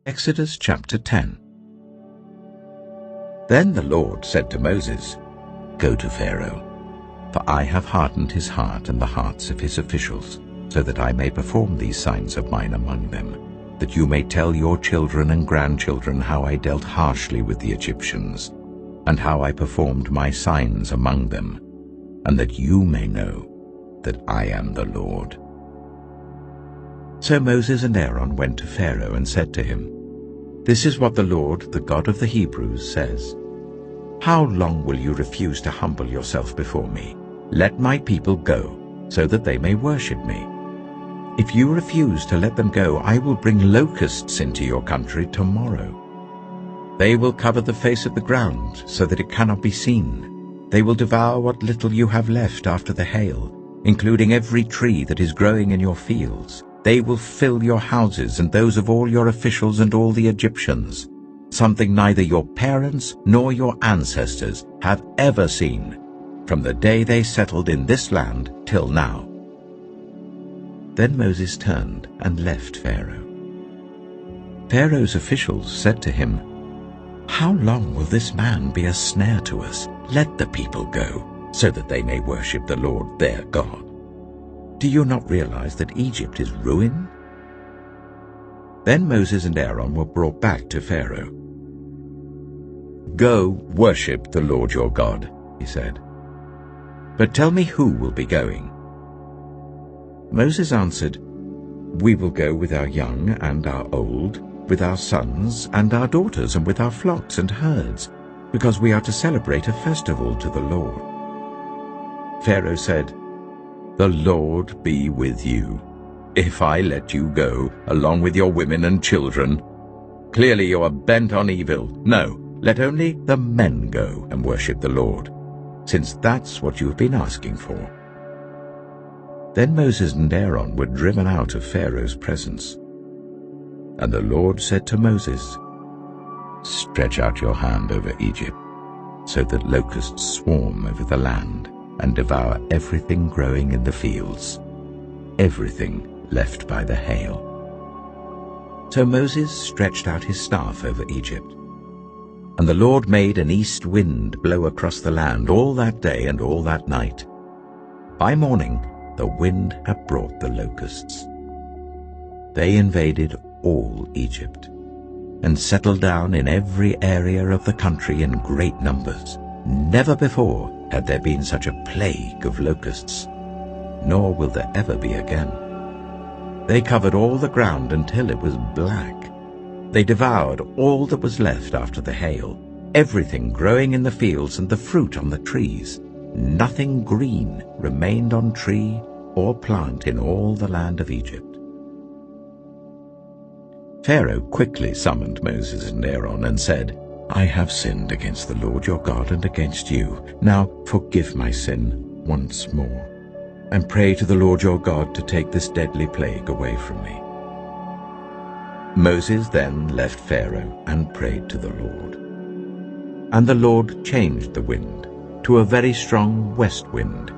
Exodus chapter 10. Then the Lord said to Moses, "Go to Pharaoh, for I have hardened his heart and the hearts of his officials, so that I may perform these signs of mine among them, that you may tell your children and grandchildren how I dealt harshly with the Egyptians, and how I performed my signs among them, and that you may know that I am the Lord." So Moses and Aaron went to Pharaoh and said to him, "This is what the Lord, the God of the Hebrews, says. How long will you refuse to humble yourself before me? Let my people go, so that they may worship me. If you refuse to let them go, I will bring locusts into your country tomorrow. They will cover the face of the ground, so that it cannot be seen. They will devour what little you have left after the hail, including every tree that is growing in your fields. They will fill your houses and those of all your officials and all the Egyptians, something neither your parents nor your ancestors have ever seen, from the day they settled in this land till now." Then Moses turned and left Pharaoh. Pharaoh's officials said to him, "How long will this man be a snare to us? Let the people go, so that they may worship the Lord their God. Do you not realize that Egypt is ruined?" Then Moses and Aaron were brought back to Pharaoh. "Go worship the Lord your God," he said. "But tell me who will be going." Moses answered, "We will go with our young and our old, with our sons and our daughters, and with our flocks and herds, because we are to celebrate a festival to the Lord." Pharaoh said, "The Lord be with you, if I let you go, along with your women and children. Clearly you are bent on evil. No, let only the men go and worship the Lord, since that's what you have been asking for." Then Moses and Aaron were driven out of Pharaoh's presence. And the Lord said to Moses, "Stretch out your hand over Egypt, so that locusts swarm over the land and devour everything growing in the fields, everything left by the hail." So Moses stretched out his staff over Egypt, and the Lord made an east wind blow across the land all that day and all that night. By morning the wind had brought the locusts. They invaded all Egypt, and settled down in every area of the country in great numbers. Never before had there been such a plague of locusts, nor will there ever be again. They covered all the ground until it was black. They devoured all that was left after the hail, everything growing in the fields and the fruit on the trees. Nothing green remained on tree or plant in all the land of Egypt. Pharaoh quickly summoned Moses and Aaron and said, "I have sinned against the Lord your God and against you. Now forgive my sin once more, and pray to the Lord your God to take this deadly plague away from me." Moses then left Pharaoh and prayed to the Lord. And the Lord changed the wind to a very strong west wind,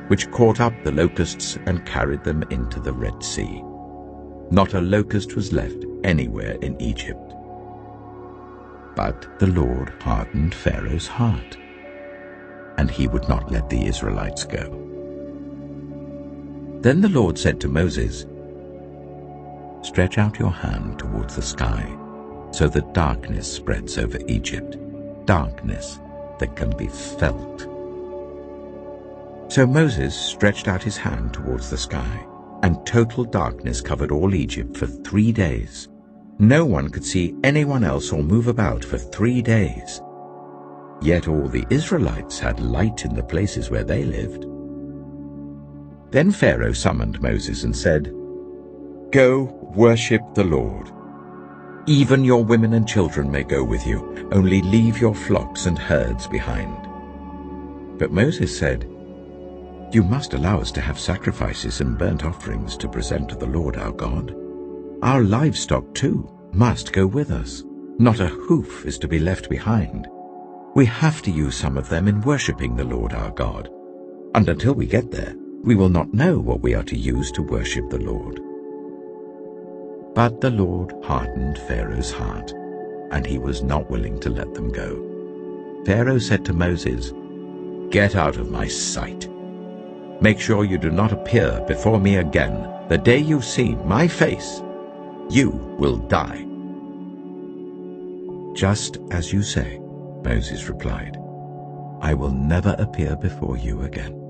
which caught up the locusts and carried them into the Red Sea. Not a locust was left anywhere in Egypt. But the Lord hardened Pharaoh's heart, and he would not let the Israelites go. Then the Lord said to Moses, "Stretch out your hand towards the sky, so that darkness spreads over Egypt, darkness that can be felt." So Moses stretched out his hand towards the sky, and total darkness covered all Egypt for 3 days. No one could see anyone else or move about for 3 days. Yet all the Israelites had light in the places where they lived. Then Pharaoh summoned Moses and said, "Go worship the Lord. Even your women and children may go with you, only leave your flocks and herds behind." But Moses said, "You must allow us to have sacrifices and burnt offerings to present to the Lord our God. Our livestock, too, must go with us. Not a hoof is to be left behind. We have to use some of them in worshipping the Lord our God. And until we get there, we will not know what we are to use to worship the Lord." But the Lord hardened Pharaoh's heart, and he was not willing to let them go. Pharaoh said to Moses, "Get out of my sight. Make sure you do not appear before me again. The day you see my face, you will die." "Just as you say," Moses replied. "I will never appear before you again."